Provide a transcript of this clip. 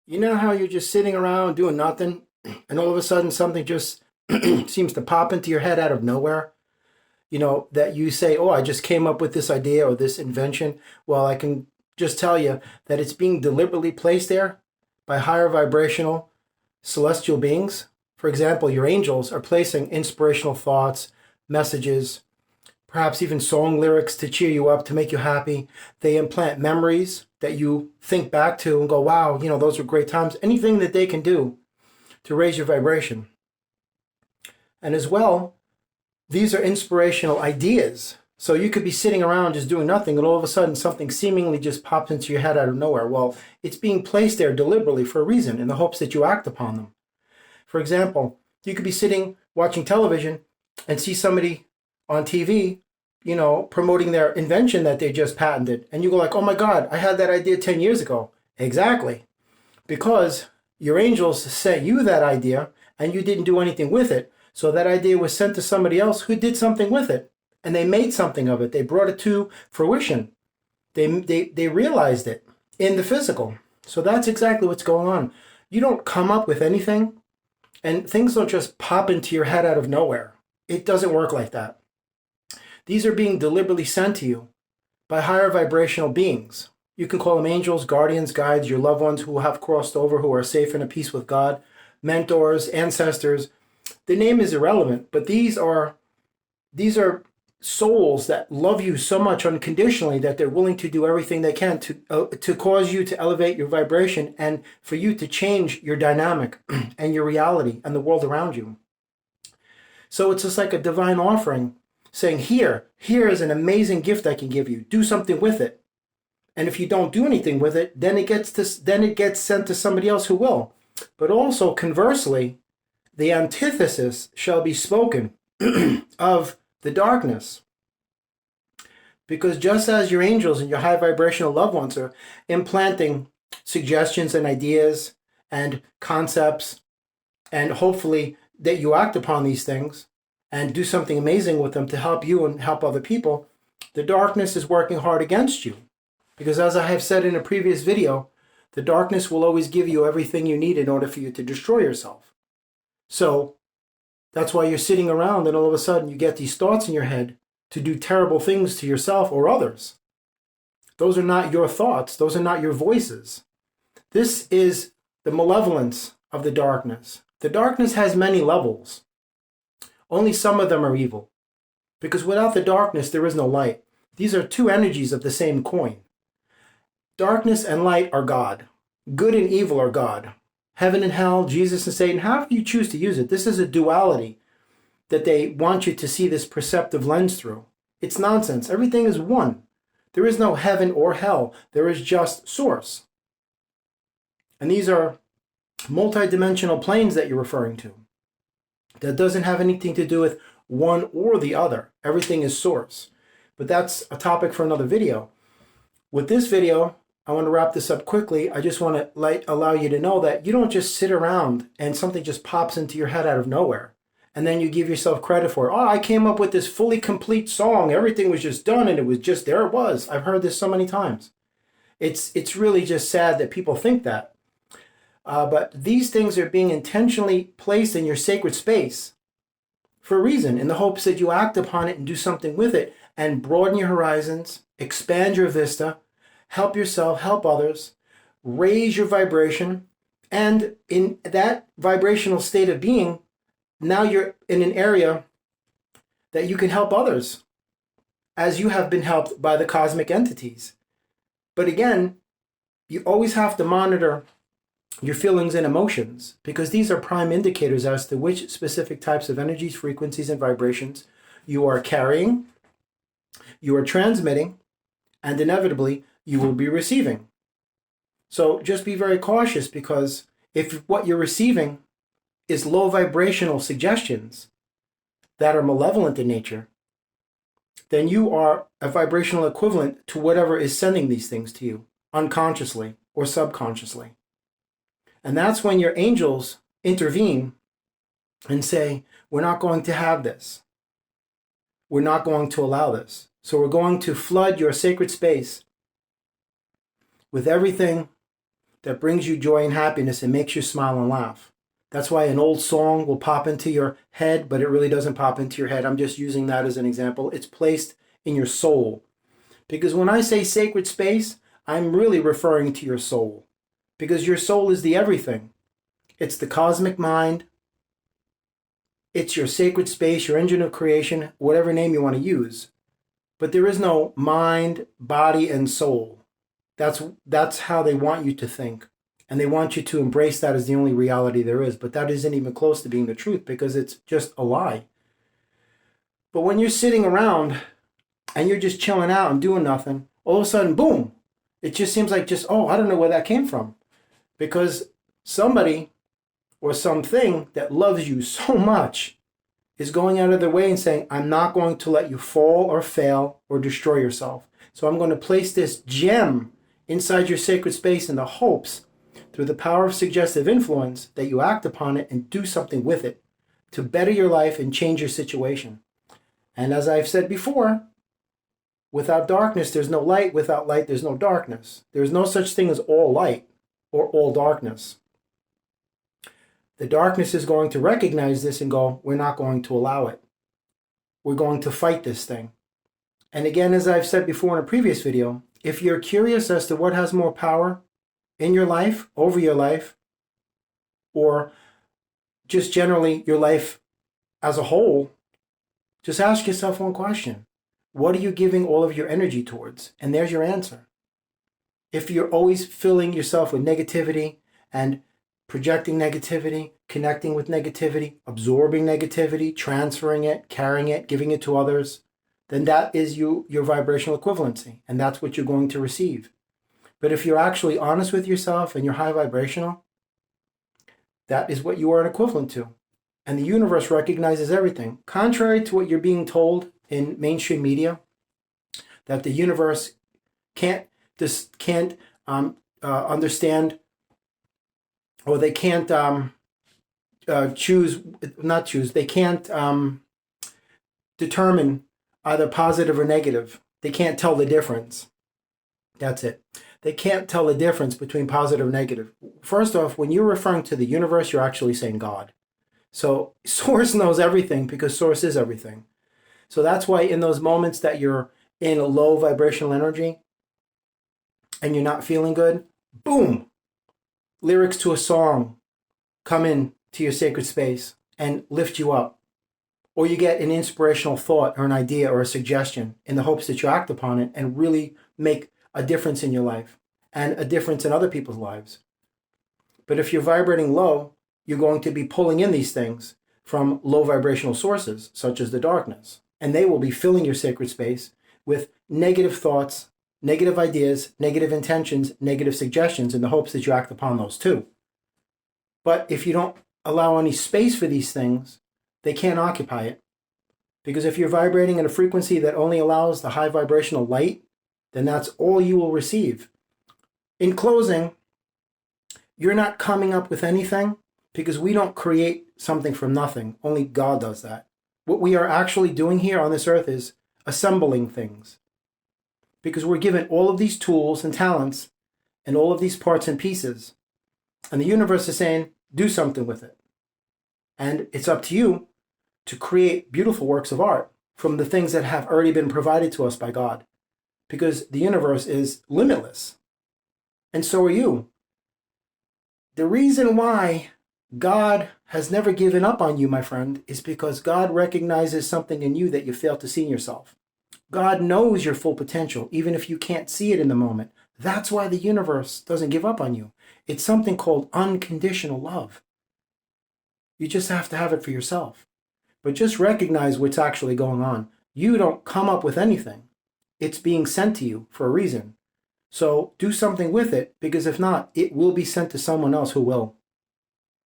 You know how you're just sitting around doing nothing, and all of a sudden something just seems to pop into your head out of nowhere? That you say, "Oh, I just came up with this idea or this invention." Well, I can just tell you that it's being deliberately placed there by higher vibrational celestial beings. For example, your angels are placing inspirational thoughts, messages, perhaps even song lyrics to cheer you up, to make you happy. They implant memories that you think back to and go, wow, those were great times. Anything that they can do to raise your vibration. And as well, these are inspirational ideas. So you could be sitting around just doing nothing, and all of a sudden something seemingly just pops into your head out of nowhere. Well, it's being placed there deliberately for a reason, in the hopes that you act upon them. For example, you could be sitting watching television and see somebody on TV, promoting their invention that they just patented. And you go like, oh my God, I had that idea 10 years ago. Exactly. Because your angels sent you that idea and you didn't do anything with it. So that idea was sent to somebody else who did something with it. And they made something of it. They brought it to fruition. They realized it in the physical. So that's exactly what's going on. You don't come up with anything, and things don't just pop into your head out of nowhere. It doesn't work like that. These are being deliberately sent to you by higher vibrational beings. You can call them angels, guardians, guides, your loved ones who have crossed over, who are safe and at peace with God, mentors, ancestors. The name is irrelevant, but these are souls that love you so much unconditionally that they're willing to do everything they can to cause you to elevate your vibration and for you to change your dynamic and your reality and the world around you. So it's just like a divine offering saying, here is an amazing gift I can give you. Do something with it. And if you don't do anything with it, then it gets sent to somebody else who will. But also conversely, the antithesis shall be spoken of the darkness. Because just as your angels and your high vibrational loved ones are implanting suggestions and ideas and concepts, and hopefully that you act upon these things and do something amazing with them to help you and help other people, the darkness is working hard against you. Because as I have said in a previous video, the darkness will always give you everything you need in order for you to destroy yourself. So that's why you're sitting around and all of a sudden you get these thoughts in your head to do terrible things to yourself or others. Those are not your thoughts. Those are not your voices. This is the malevolence of the darkness. The darkness has many levels. Only some of them are evil. Because without the darkness, there is no light. These are two energies of the same coin. Darkness and light are God. Good and evil are God. Heaven and hell, Jesus and Satan, however you choose to use it. This is a duality that they want you to see this perceptive lens through. It's nonsense. Everything is one. There is no heaven or hell. There is just source. And these are multidimensional planes that you're referring to. That doesn't have anything to do with one or the other. Everything is source. But that's a topic for another video. With this video, I want to wrap this up quickly. I just want to allow you to know that you don't just sit around and something just pops into your head out of nowhere. And then you give yourself credit for, oh, I came up with this fully complete song. Everything was just done and it was just, there it was. I've heard this so many times. It's really just sad that people think that. But these things are being intentionally placed in your sacred space for a reason, in the hopes that you act upon it and do something with it and broaden your horizons, expand your vista, help yourself, help others, raise your vibration. And in that vibrational state of being, now you're in an area that you can help others as you have been helped by the cosmic entities. But again, you always have to monitor your feelings and emotions, because these are prime indicators as to which specific types of energies, frequencies, and vibrations you are carrying, you are transmitting, and inevitably you will be receiving. So just be very cautious, because if what you're receiving is low vibrational suggestions that are malevolent in nature, then you are a vibrational equivalent to whatever is sending these things to you, unconsciously or subconsciously. And that's when your angels intervene and say, we're not going to have this. We're not going to allow this. So we're going to flood your sacred space with everything that brings you joy and happiness and makes you smile and laugh. That's why an old song will pop into your head, but it really doesn't pop into your head. I'm just using that as an example. It's placed in your soul. Because when I say sacred space, I'm really referring to your soul. Because your soul is the everything. It's the cosmic mind. It's your sacred space, your engine of creation, whatever name you want to use. But there is no mind, body, and soul. That's how they want you to think. And they want you to embrace that as the only reality there is. But that isn't even close to being the truth because it's just a lie. But when you're sitting around and you're just chilling out and doing nothing, all of a sudden, boom, it just seems like I don't know where that came from. Because somebody or something that loves you so much is going out of their way and saying, I'm not going to let you fall or fail or destroy yourself. So I'm going to place this gem inside your sacred space in the hopes, through the power of suggestive influence, that you act upon it and do something with it to better your life and change your situation. And as I've said before, without darkness, there's no light. Without light, there's no darkness. There's no such thing as all light or all darkness. The darkness is going to recognize this and go, we're not going to allow it. We're going to fight this thing. And again, as I've said before in a previous video, if you're curious as to what has more power in your life, over your life, or just generally your life as a whole, just ask yourself one question. What are you giving all of your energy towards? And there's your answer. If you're always filling yourself with negativity and projecting negativity, connecting with negativity, absorbing negativity, transferring it, carrying it, giving it to others, then that is your vibrational equivalency, and that's what you're going to receive. But if you're actually honest with yourself and you're high vibrational, that is what you are an equivalent to. And the universe recognizes everything. Contrary to what you're being told in mainstream media, that the universe can't understand, or they can't they can't determine either positive or negative. They can't tell the difference. That's it. They can't tell the difference between positive and negative. First off, when you're referring to the universe, you're actually saying God. So Source knows everything because Source is everything. So that's why in those moments that you're in a low vibrational energy and you're not feeling good, boom, lyrics to a song come in to your sacred space and lift you up. Or you get an inspirational thought or an idea or a suggestion in the hopes that you act upon it and really make a difference in your life and a difference in other people's lives. But if you're vibrating low, you're going to be pulling in these things from low vibrational sources, such as the darkness. And they will be filling your sacred space with negative thoughts, negative ideas, negative intentions, negative suggestions in the hopes that you act upon those too. But if you don't allow any space for these things, they can't occupy it. Because if you're vibrating at a frequency that only allows the high vibrational light, then that's all you will receive. In closing, you're not coming up with anything because we don't create something from nothing. Only God does that. What we are actually doing here on this earth is assembling things. Because we're given all of these tools and talents and all of these parts and pieces. And the universe is saying, do something with it. And it's up to you to create beautiful works of art from the things that have already been provided to us by God. Because the universe is limitless. And so are you. The reason why God has never given up on you, my friend, is because God recognizes something in you that you fail to see in yourself. God knows your full potential, even if you can't see it in the moment. That's why the universe doesn't give up on you. It's something called unconditional love. You just have to have it for yourself. But just recognize what's actually going on. You don't come up with anything. It's being sent to you for a reason. So do something with it, because if not, it will be sent to someone else who will.